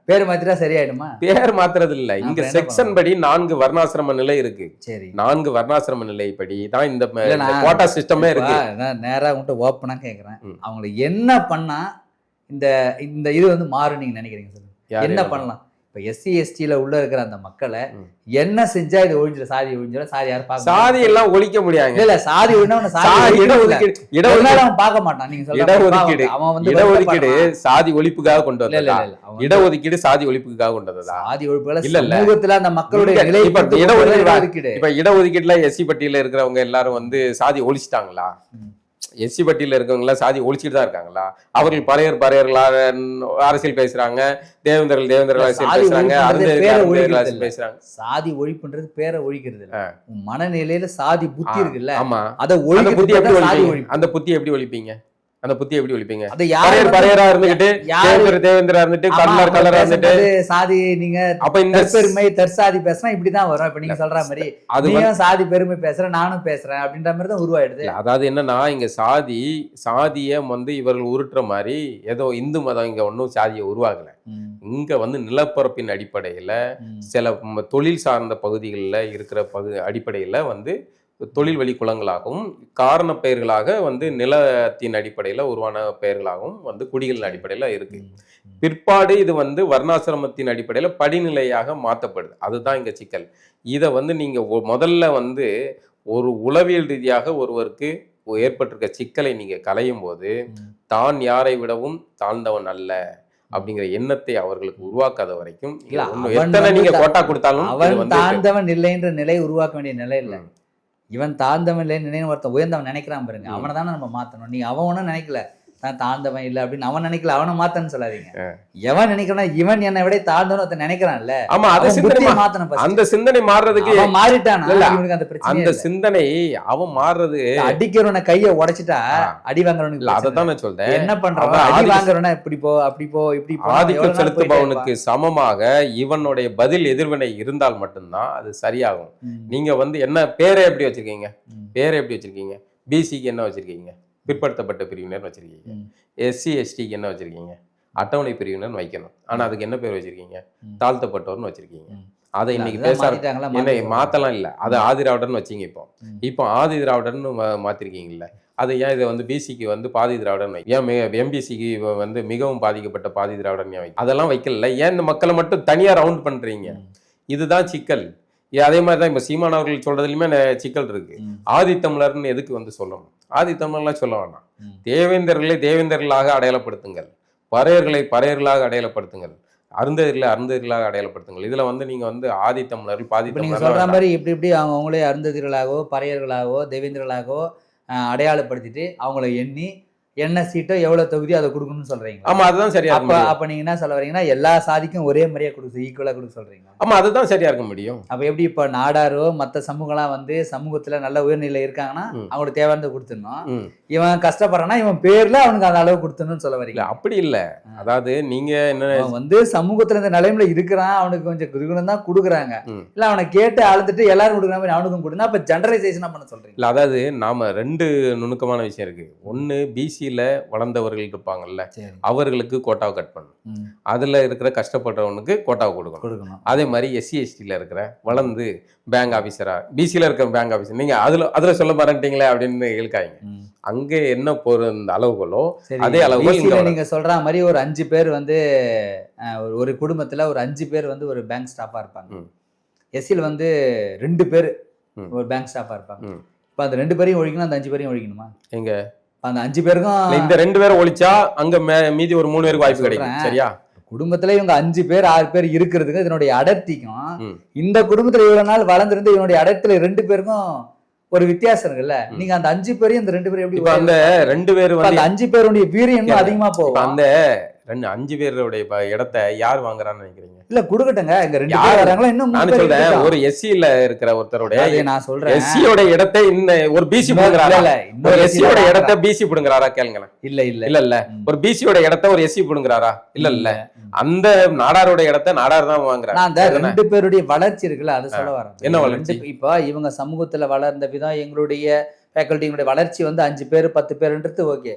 பேர் மாத்திட்டா சரியாயிடுமா? பேர் மாத்துறது இல்ல. இங்க செக்ஷன் படி 4 வர்ணாசிரம நிலை இருக்கு. சரி 4 வர்ணாசிரம நிலை படி தான் இந்த கோட்டா சிஸ்டமே இருக்கு. நான் நேரா உங்கள்கிட்ட ஓப்பனா கேக்குறேன். அவங்களை என்ன பண்ணா இந்த இந்த இது வந்து மாறும் நீங்க நினைக்கிறீங்க? சொல்லுங்க என்ன பண்ணலாம். இப்ப எஸ்சி எஸ்டில உள்ள இருக்கிற அந்த மக்களை என்ன செஞ்சா இது ஒழிஞ்சிட சாதி ஒழிஞ்சிட சாதி யாரும் பார்க்க சாதி எல்லாம் ஒழிக்க முடியாது. இல்ல சாதி பார்க்க மாட்டான். நீங்க இடஒதுக்கீடு அவன் வந்து இடஒதுக்கீடு சாதி ஒழிப்புக்காக கொண்டு வந்தா? இடஒதுக்கீடு சாதி ஒழிப்புக்காக கொண்டு வந்ததா? சாதி ஒழிப்புல இல்ல சமூகத்துல அந்த மக்களுடைய நிலை இடஒதுக்கீடு இப்ப இடஒதுக்கீடுல எஸ்சி பட்டியல இருக்கிறவங்க எல்லாரும் வந்து சாதி ஒழிச்சிட்டாங்களா? எஸ்சி பட்டியல இருக்கவங்களா சாதி ஒழிச்சிட்டு தான் இருக்காங்களா? அவர்கள் பறையர்களாக அரசியல் பேசுறாங்க, தேவேந்தர்கள் அரசியல் பேசுறாங்க, அரசியல் பேசுறாங்க. சாதி ஒழிப்புன்றது பேரை ஒழிக்கிறது இல்ல. மனநிலையில சாதி புத்தி இருக்குல்ல, ஆமா, அதை ஒழிக்கிறது. அந்த புத்தி எப்படி ஒழிப்பீங்க? அந்த புத்தி எப்படி ஒழிப்பீங்க? பறையரா இருந்துகிட்டு தேவேந்திரா இருந்துட்டு கலரா இருந்துட்டு சாதி நீங்க அப்ப இந்த பெருமை தற்சாதி பேசுறா இப்படிதான் வரும். இப்ப நீங்க சொல்ற மாதிரி அதுவும் சாதி பெருமை பேசுறேன் நானும் பேசுறேன் அப்படின்ற மாதிரி தான் உருவாயிடுது. அதாவது என்னன்னா இங்க சாதிய வந்து இவர்கள் உருட்டுற மாதிரி ஏதோ இந்து மதம் இங்க ஒன்னும் சாதியை உருவாகல. இங்க வந்து நிலப்பரப்பின் அடிப்படையில சில தொழில் சார்ந்த பகுதிகளில் இருக்கிற அடிப்படையில வந்து தொழில் வழி குளங்களாகவும் காரண பெயர்களாக வந்து நிலத்தின் அடிப்படையில் உருவான பெயர்களாகவும் வந்து குடிகளின் அடிப்படையில் இருக்கு. பிற்பாடு இது வந்து வர்ணாசிரமத்தின் அடிப்படையில் படிநிலையாக மாற்றப்படுது. அதுதான் இங்க சிக்கல். இதை வந்து நீங்க முதல்ல வந்து ஒரு உளவியல் ரீதியாக ஒருவருக்கு ஏற்பட்டிருக்க சிக்கலை நீங்க களையும் போது தான் யாரை விடவும் தாழ்ந்தவன் அல்ல அப்படிங்கிற எண்ணத்தை அவர்களுக்கு உருவாக்காத வரைக்கும் எத்தனை நீங்க கோட்டா கொடுத்தாலும் அவன் தாழ்ந்தவன் இல்லைன்ற நிலை உருவாக்க வேண்டிய நிலை இல்லை. இவன் தாழ்ந்தவன் இல்லைன்னு நினைவு ஒருத்தன் உயர்ந்தவன் நினைக்கிறான் பாருங்க, அவனை தானே நம்ம மாத்தணும். நீ அவன் ஒன்றும் நினைக்கல தான் தாழ்ந்தவன் இல்லை அப்படின்னு அவன் நினைக்கல, அவனை மாத்தன்னு சொல்லாதீங்க. எவன் நினைக்கிறான் இவன் என்னை விட தாழ்ந்தவன் ஒருத்தன் நினைக்கிறான்ல, ஆமா அதை சிந்தனை மாத்தணும். அந்த சிந்தனை மாறுறதுக்கு மாறிட்டான். அந்த சிந்தனை அவன் மாறுறது அடிக்கிறவன கையை உடைச்சிட்டா அடி வாங்குறவனுக்கு இல்ல. அதைத்தான் நான் சொல்றேன். என்ன பண்றான் அடி வாங்குறவன இப்படி போ அப்படி போ இப்படி ஆதிக்கம் செலுத்துபவனுக்கு சமமாக இவனுடைய பதில் எதிர்வினை இருந்தால் மட்டும்தான் அது சரியாகும். நீங்க வந்து என்ன பேரை எப்படி வச்சிருக்கீங்க? பேரை எப்படி வச்சிருக்கீங்க? பிசிக்கு என்ன வச்சிருக்கீங்க? பிற்படுத்தப்பட்ட பிரிவினர் வச்சிருக்கீங்க. எஸ்சி எஸ்டிக்கு என்ன வச்சிருக்கீங்க? அட்டவணை பிரிவினர் வைக்கணும். ஆனா அதுக்கு என்ன பேர் வச்சிருக்கீங்க? தாழ்த்தப்பட்டவர்னு வச்சிருக்கீங்க. அதை இன்னைக்கு என்ன மாத்தலாம் இல்ல, அதை ஆதிராவிடர்னு வச்சீங்க. இப்போ ஆதி திராவிடர்னு மாத்திருக்கீங்கல்ல, அதை ஏன் இதை வந்து பிசிக்கு வந்து பாதி திராவிடன் ஏன் எம்பிசிக்கு வந்து மிகவும் பாதிக்கப்பட்ட பாதி திராவிடன் ஏன் அதெல்லாம் வைக்கல? ஏன் இந்த மக்களை மட்டும் தனியா ரவுண்ட் பண்றீங்க? இதுதான் சிக்கல். அதே மாதிரிதான் இப்ப சீமான் அவர்கள் சொல்றதுலயுமே சிக்கல் இருக்கு. ஆதித்தமிழர்னு எதுக்கு வந்து சொல்லணும்? ஆதித்தமிழர்லாம் சொல்ல வேண்டாம். தேவேந்தர்களை தேவேந்தர்களாக அடையாளப்படுத்துங்கள், பறையர்களாக அடையாளப்படுத்துங்கள், அருந்ததிகளாக அடையாளப்படுத்துங்கள். இதுல வந்து நீங்க வந்து ஆதித்தமிழர்கள் நீங்க சொல்ற மாதிரி இப்படி அவங்களே அருந்ததிகளாகவோ பறையர்களாகவோ தேவேந்தர்களாகவோ அடையாளப்படுத்திட்டு அவங்கள எண்ணி என்ன சீட்டோ எவ்வளவு தொகுதி அதை கொடுக்கணும்னு சொல்றீங்க. ஆமா அதுதான் சரியா. அப்ப நீங்க என்ன சொல்ல வரீங்கன்னா எல்லா சாதிக்கும் ஒரே மாதிரியா கொடுக்க ஈக்குவலா கொடுக்க சொல்றீங்க. ஆமா அதுதான் சரியா இருக்க முடியும். அப்ப எப்படி இப்ப நாடாரோ மத்த சமூகம்லாம் வந்து சமூகத்துல நல்ல உயர்நிலை இருக்காங்கன்னா அவங்களுக்கு தேவையானது கொடுத்துடணும். இவன் கஷ்டப்படுறான்னா இவன் பேர்ல அவனுக்கு அந்த அளவு கொடுத்துடணும்னு சொல்ல வரீங்க. அப்படி இல்ல. அதாவது நீங்க என்ன வந்து சமூகத்துல இந்த நிலைமையில இருக்கிறான், அவனுக்கு கொஞ்சம் குறுகுணம் தான் கொடுக்குறாங்க. இல்ல அவனை கேட்டு அழுதுட்டு எல்லாரும் கொடுக்குற மாதிரி அவனுக்கும் கொடுனா அப்ப ஜெனரலைசேஷனா பண்ண சொல்றீங்க. இல்ல அதாவது நாம ரெண்டு நுணுக்கமான விஷயம் இருக்கு. ஒண்ணு பிசி எஸ்சியில் வளர்ந்தவர்கள் இருப்பாங்கல்ல, அவர்களுக்கு கோட்டாவை கட் பண்ணணும். அதில் இருக்கிற கஷ்டப்படுறவனுக்கு கோட்டாவை கொடுக்கணும். அதே மாதிரி எஸ்சி எஸ்டியில் இருக்கிற வளர்ந்து பேங்க் ஆஃபீஸராக, பிசியில் இருக்கிற பேங்க் ஆஃபீஸர், நீங்கள் அதில் சொல்ல மாட்டீங்களே அப்படின்னு இழுக்காங்க. அங்கே என்ன இந்த அளவுகளோ அதே அளவுகள் நீங்க சொல்ற மாதிரி ஒரு 5 பேர் வந்து ஒரு குடும்பத்துல ஒரு 5 பேர் வந்து ஒரு பேங்க் ஸ்டாஃபா இருப்பாங்க. எஸ்சியில் வந்து 2 பேர் ஒரு பேங்க் ஸ்டாஃபா இருப்பாங்க. இப்ப அந்த 2 பேரையும் ஒழிக்கணும், அந்த 5 பேரையும் ஒழிக்கணுமா? எங்க அந்த 5 பேருக்கும் இந்த 2 பேரை ஒழிச்சா அங்க மீதி ஒரு 3 பேருக்கு வாய்ப்பு கிடைக்கும். சரியா? குடும்பத்துல இவங்க 5 பேர் 6 பேர் இருக்கிறதுக்கு இதனுடைய அடர்த்திக்கும் இந்த குடும்பத்துல இவ்வளவு நாள் வளர்ந்துருந்து இவனுடைய அடர்த்தியில 2 பேருக்கும் ஒரு வித்தியாசம் இருக்குல்ல. நீங்க அந்த 5 பேரையும் இந்த 2 பேரும் எப்படி அந்த 2 பேர் அந்த 5 பேருடைய வீரியம் அதிகமா போகும். அந்த 5 பேருடைய இடத்தை யார் வாங்குறான்னு நினைக்கிறீங்க? இல்ல குடுக்கட்டங்க, இங்க 2 பேர் வராங்களா? இன்னும் நான் சொல்றேன், ஒரு எஸ்சில இருக்கிற ஒருத்தருடைய நான் சொல்றேன் எஸ்சியோட இடத்தை இந்த ஒரு பிசி புடுங்கறாரா? ஒரு எஸ்சியோட இடத்தை பிசி புடுங்கறாரா கேளுங்களேன். இல்ல ஒரு பிசியோட இடத்தை ஒரு எஸ்சி புடுங்கறாரா? இல்ல அந்த நாடாரோட இடத்தை நாடார் தான் வாங்குறாங்க. நான் அந்த 2 பேருடைய வளர்ச்சி இருக்குல்ல, அதை சொல்ல வரேன். என்ன வளர்ச்சி? இப்ப இவங்க சமூகத்துல வளர்ந்த விதம், எங்களுடைய ஃபேக்கல்ட்டிங்களுடைய வளர்ச்சி வந்து 5 பேர் 10 பேருன்றது ஓகே.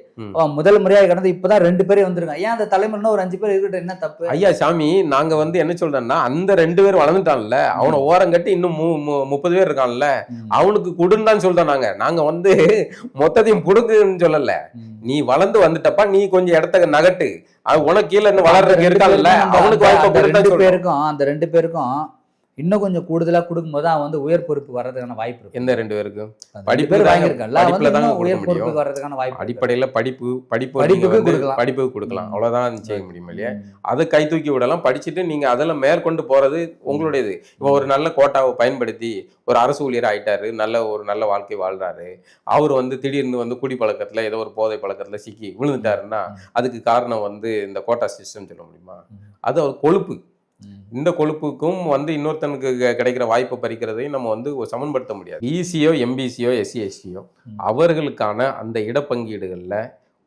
முதல் முறையாக கடந்து இப்பதான் 2 பேரே வந்திருக்காங்க. ஏன் அந்த தலைமுறைனா ஒரு 5 பேர் இருக்கட்டும், என்ன தப்பு? ஐயா சாமி, நாங்க வந்து என்ன சொல்றோம்னா, அந்த 2 பேர் வளர்ந்துட்டான்ல, அவனை ஓரம் கட்டி இன்னும் 30 பேர் இருக்கான்ல, அவனுக்கு கொடுன்னு சொல்றோம். நாங்க வந்து மொத்தத்தையும் புடுங்குன்னு சொல்லல. நீ வளர்ந்து வந்துட்டப்பா, நீ கொஞ்சம் இடத்த நகட்டு, அது உனக்கு கீழே இன்னும் வளர்றதுக்கு இருக்கான்ல, அவனுக்கு வாய்ப்பு. 2 பேருக்கும் அந்த 2 பேருக்கும் இன்னும் கொஞ்சம் கூடுதலா கொடுக்கும்போது அவன் வந்து உயர் பொறுப்பு வர்றதுக்கான வாய்ப்பு இருக்கு. எந்த 2 பேருக்கும்? படிப்பு வாங்கியிருக்கல, உயர் பொறுப்பு வர்றதுக்கான வாய்ப்பு. அடிப்படையில படிப்புக்கு கொடுக்கலாம், அவ்வளவுதான் செய்ய முடியும் இல்லையா? அதை கை தூக்கி விடலாம். படிச்சுட்டு நீங்க அதெல்லாம் மேற்கொண்டு போறது உங்களுடையது. இப்போ ஒரு நல்ல கோட்டாவை பயன்படுத்தி ஒரு அரசு ஊழியர் ஆயிட்டாரு, ஒரு நல்ல வாழ்க்கை வாழ்றாரு, அவர் வந்து திடீர்னு வந்து குடி பழக்கத்துல ஏதோ ஒரு போதை பழக்கத்துல சிக்கி விழுந்துட்டாருன்னா அதுக்கு காரணம் வந்து இந்த கோட்டா சிஸ்டம் சொல்ல முடியுமா? அது ஒரு கொழுப்பு. இந்த கொழுப்புக்கும் வந்து இன்னொருத்தனுக்கு கிடைக்கிற வாய்ப்பை பறிக்கிறதையும் நம்ம வந்து சமன்படுத்த முடியாது. பிசியோ எம்பிசியோ எஸ்சி எஸ்டியோ அவர்களுக்கான அந்த இடப்பங்கீடுகளில்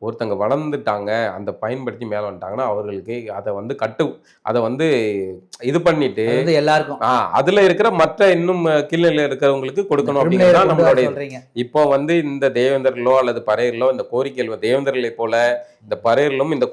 ஒருத்தங்க வளர்ந்துட்டாங்க, அந்த பயன்படுத்தி மேலே வந்துட்டாங்கன்னா அவர்களுக்கு அதை வந்து இது பண்ணிட்டு எல்லாருக்கும் அதுல இருக்கிற மற்ற இன்னும் கீழ்நிலையில் இருக்கிறவங்களுக்கு கொடுக்கணும் அப்படிங்கிறதா நம்மளுடைய. இப்போ வந்து இந்த தேவேந்தர்களோ அல்லது பறையர்களோ இந்த கோரிக்கைகள், தேவேந்தர்களை போல இந்த பறையர்களும் இந்த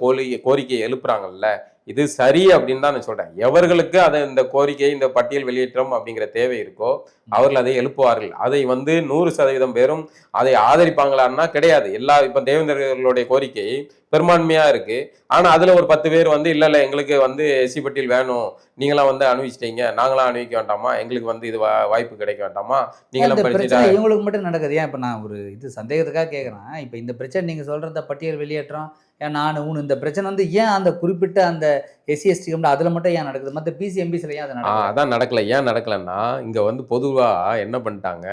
கோரிக்கையை எழுப்புறாங்கல்ல, இது சரி அப்படின்னு தான் நான் சொல்றேன். எவர்களுக்கு அதை இந்த கோரிக்கை, இந்த பட்டியல் வெளியேற்றம் அப்படிங்கிற தேவை இருக்கோ அவர்கள் அதை எழுப்புவார்கள். அதை வந்து 100% பேரும் அதை ஆதரிப்பாங்களான்னா கிடையாது. இப்ப தேவேந்தர்களுடைய கோரிக்கை பெரும்பான்மையா இருக்கு. ஆனா அதுல ஒரு 10 பேர் வந்து இல்ல எங்களுக்கு வந்து எஸ்சி பட்டியல் வேணும், நீங்களாம் வந்து அனுபவிச்சிட்டீங்க, நாங்களாம் அனுபவிக்க வேண்டாமா, எங்களுக்கு வந்து இது வாய்ப்பு கிடைக்க வேண்டாமா, நீங்களாம் படிச்சுட்டா. இவங்களுக்கு மட்டும் நடக்குது. ஏன் இப்ப நான் ஒரு இது சந்தேகத்துக்காக கேட்கறேன். இப்ப இந்த பிரச்சனை நீங்க சொல்றத பட்டியல் வெளியேற்றம், ஏன் இந்த பிரச்சனை வந்து ஏன் அந்த குறிப்பிட்ட அந்த எஸ்சி எஸ்டி அதுல மட்டும் ஏன் நடக்குது, மற்ற பிசி எம்பிசில ஏன் அது நடக்குது? அதான் நடக்கல. ஏன் நடக்கலன்னா இங்க வந்து பொதுவா என்ன பண்ணிட்டாங்க,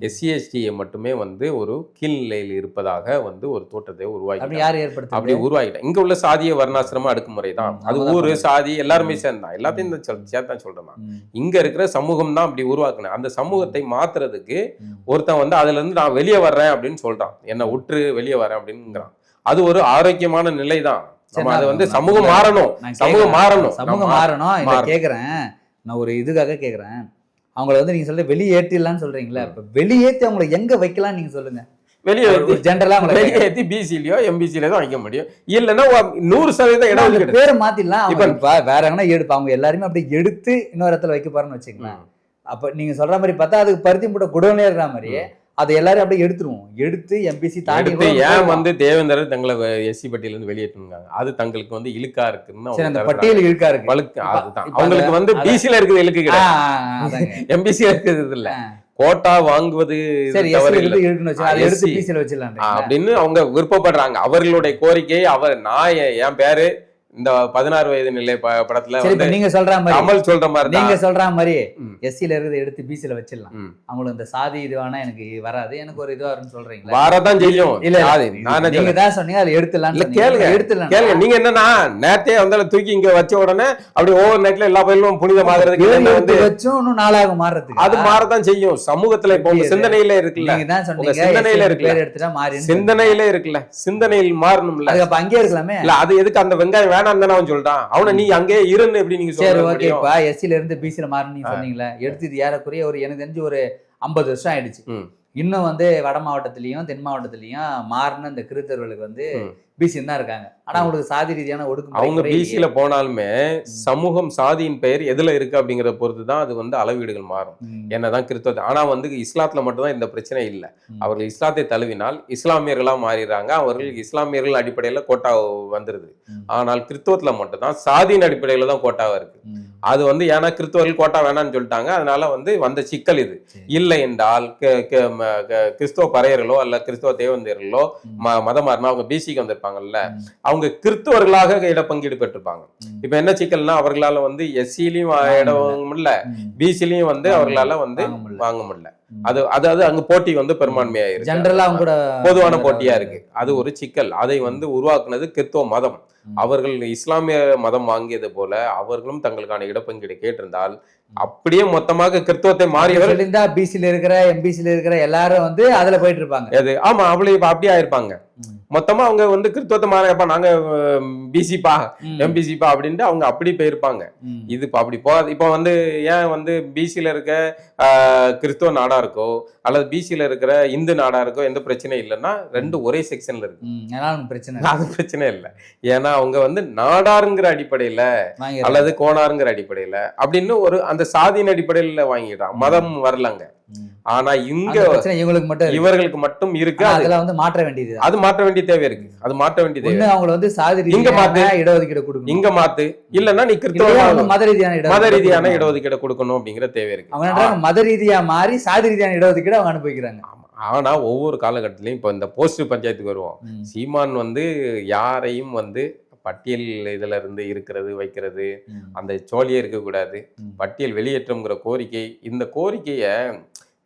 எஸ்சி எஸ்டியை மட்டுமே வந்து ஒரு கீழ்நிலையில் இருப்பதாக வந்து ஒரு தோற்றத்தை உருவாக்கி யார் ஏற்படுத்த அப்படி உருவாக்கிட்டாங்க. இங்க உள்ள சாதிய வர்ணாசிரம அடக்குமுறை தான் அது. ஊரு சாதி எல்லாருமே சேர்ந்தான், எல்லாத்தையும் சேர்த்தான் சொல்றேன். இங்க இருக்கிற சமூகம் தான் அப்படி உருவாக்குன. அந்த சமூகத்தை மாத்துறதுக்கு ஒருத்தன் வந்து அதுல இருந்து நான் வெளியே வர்றேன் அப்படின்னு சொல்றான், என்னை உற்று வெளியே வரேன் அப்படின்னுங்கிறான். அது ஒரு ஆரோக்கியமான நிலை தான். அது வந்து சமூகம் மாறணும். கேக்குறேன் நான் ஒரு இதுக்காக கேக்குறேன். அவங்களை வந்து நீங்க சொல்ற வெளியேற்றிடலாம்னு சொல்றீங்களா? இப்ப வெளியேற்றி அவங்களை எங்க வைக்கலாம் நீங்க சொல்லுங்க. வெளியேற்றி பிசிலயோ எம்பிசிலயோ தான் வைக்க முடியும். இல்லைன்னா 100% இடம் பேரை மாத்திடலாம். இப்ப வேற எங்கன்னா எடுப்பு அவங்க எல்லாருமே அப்படி எடுத்து இன்னொரு இடத்துல வைக்க போறேன்னு வச்சுக்கலாம். அப்ப நீங்க சொல்ற மாதிரி பார்த்தா அதுக்கு பருத்தி மூட்டை குடோனே இருக்கிற மாதிரியே அதை எல்லாரும் அப்படியே எடுத்துருவோம். எடுத்து எம்பிசி தாண்டி ஏன் வந்து தேவேந்தர் தங்களை எஸ்சி பட்டியல இருந்து வெளியேற்றுங்க, அது தங்களுக்கு வந்து இழுக்கா இருக்குன்னு அந்த பட்டியல் இழுக்கா இருக்கு. அதுதான் அவங்களுக்கு வந்து பிசில இருக்குது இழுக்கு கிடையாது, எம்பிசில இருக்குது இல்ல. கோட்டா வாங்குவது அப்படின்னு அவங்க விருப்பப்படுறாங்க. அவர்களுடைய கோரிக்கை நான் என் பேரு இந்த 16 வயது நிலை படத்துல நீங்க சொல்ற மாதிரி அமல் சொல்ற மாதிரி நீங்க சொல்ற மாதிரி எஸ்சில இருக்கிறத எடுத்து பிசில வச்சிடலாம். அவங்களுக்கு இந்த சாதி இதுவானா எனக்கு வராது, எனக்கு ஒரு இதுவா இருக்குன்னு சொல்றீங்க. வரதான் செய்யும். இல்ல நீங்க தான் சொன்னீங்க அதை எடுத்துலாம். கேளுங்க நீங்க என்னன்னா நேரத்தையே வந்து தூக்கி இங்க வச்ச உடனே அப்படி ஓவர் நைட்ல எல்லா பயிலும் புனிதமாகிறதுக்கு வச்சும் இன்னும் நாளாக மாறுறதுக்கு அது மாறதான் செய்யும். சமூகத்துல இப்போ உங்க சிந்தனையில இருக்குல்ல, நீங்க தான் சொன்னீங்க சிந்தனையில இருக்குல்ல, எடுத்துட்டா மாறி சிந்தனையில இருக்குல்ல, சிந்தனையில் மாறணும்ல. அப்ப அங்கே இருக்கலாமே. இல்ல அது எதுக்கு அந்த வெங்காயம் வேணாம் அவன் சொல்றான், அவனை நீ அங்கே இருன்னு எப்படி நீங்க எஸ்சில இருந்து பிசில மாறணும் சொன்னீங்களா? எடுத்து ஏறக்குறைய ஒரு எனக்கு தெரிஞ்சு ஒரு 50 வருஷம் ஆயிடுச்சு. இன்னும் வந்து வட மாவட்டத்திலையும் தென் மாவட்டத்திலையும் மாறின இந்த கிறித்தவர்களுக்கு வந்து பிசின்னு தான் இருக்காங்க. ஆனா அவங்களுக்கு சாதி ரீதியான ஒடுக்குமுறை அவங்க பிசியில போனாலுமே சமூகம் சாதியின் பெயர் எதுல இருக்கு அப்படிங்கறத பொறுத்து தான் அது வந்து அளவீடுகள் மாறும். என்னதான் கிறிஸ்தவ, ஆனா வந்து இஸ்லாத்துல மட்டும்தான் இந்த பிரச்சனை இல்லை. அவர்கள் இஸ்லாத்தை தழுவினால் இஸ்லாமியர்களா மாறிடுறாங்க. அவர்களுக்கு இஸ்லாமியர்கள் அடிப்படையில கோட்டா வந்துருது. ஆனால் கிறிஸ்தவத்துல மட்டும்தான் சாதியின் அடிப்படையில தான் கோட்டாவா இருக்கு. அது வந்து ஏன்னா கிறிஸ்தவர்கள் கோட்டா வேணாம்னு சொல்லிட்டாங்க. அதனால வந்து வந்த சிக்கல் இது. இல்லை என்றால் கிறிஸ்தவ பறையர்களோ அல்ல கிறிஸ்தவ தேவந்தியர்களோ மதம் மாறினா அவங்க பிசிக்கு வந்திருப்பாங்கல்ல, அவங்க கிறிஸ்தவர்களாக இடப்பங்கீடு பெற்றிருப்பாங்க. இப்ப என்ன சிக்கல்னா அவர்களால வந்து எஸ்சிலையும் இடம் வாங்க முடியல, பிசிலையும் வந்து அவர்களால வந்து வாங்க முடியல. அதாவது அங்க போட்டி வந்து பெரும்பான்மையா இருக்கு, ஜெனரலா அவங்க பொதுவான போட்டியா இருக்கு. அது ஒரு சிக்கல். அதை வந்து உருவாக்குனது கிறிஸ்தவ மதம். அவர்கள் இஸ்லாமிய மதம் வாங்கியது போல அவர்களும் தங்களுக்கான இடப்பங்கீடு கேட்டிருந்தால் அப்படியே மொத்தமாக கிறிஸ்தவத்தை மாறியவர்கள் பிசில இருக்கிற எம்பிசில இருக்கிற எல்லாரும் வந்து அதுல போயிட்டு இருப்பாங்க. ஆமா, அவளை அப்படியே ஆயிருப்பாங்க. மொத்தமா அவங்க வந்து கிறிஸ்தவத்தை மாறப்பா நாங்க பிசிப்பா எம்பிசிப்பா அப்படின்ட்டு அவங்க அப்படி போயிருப்பாங்க. இது அப்படி போகாது. இப்ப வந்து ஏன் வந்து பிசில இருக்க கிறிஸ்தவ நாடா இருக்கோ அல்லது பிசில இருக்கிற இந்து நாடா இருக்கோ எந்த பிரச்சனையும் இல்லைன்னா ரெண்டு ஒரே செக்ஷன்ல இருக்கு. அது பிரச்சனை இல்லை. ஏன்னா அவங்க வந்து நாடாருங்கிற அடிப்படையில அல்லது கோணாருங்கிற அடிப்படையில அப்படின்னு ஒரு அந்த சாதியின் அடிப்படையில வாங்கிடுறான். மதம் வரலங்க. ஆனா இங்க இவர்களுக்கு மட்டும் இருக்கு. அதுல வந்து மாற்ற வேண்டியது, அது மாற்ற வேண்டிய தேவை இருக்கு. அது மாற்ற வேண்டிய தேவை. அவங்க வந்து சாதி இங்க மாத்து, இடஒதுக்கீடு கொடுக்கணும். இங்க மாத்து, இல்லன்னா நீ மத ரீதியான இடஒதுக்கீடு கொடுக்கணும் அப்படிங்கிற தேவை இருக்கு. அவங்க மத ரீதியா மாறி சாதி ரீதியான இடஒதுக்கீடு அவங்க அனுபவிக்கிறாங்க. ஆனா ஒவ்வொரு காலகட்டத்திலையும் இப்ப இந்த போஸ்ட் பஞ்சாயத்துக்கு வருவோம். சீமான் வந்து யாரையும் வந்து பட்டியல் இதுல இருந்து இருக்கிறது வைக்கிறது அந்த சோழியே இருக்கக்கூடாது, பட்டியல் வெளியேற்றம்ங்கிற கோரிக்கை, இந்த கோரிக்கைய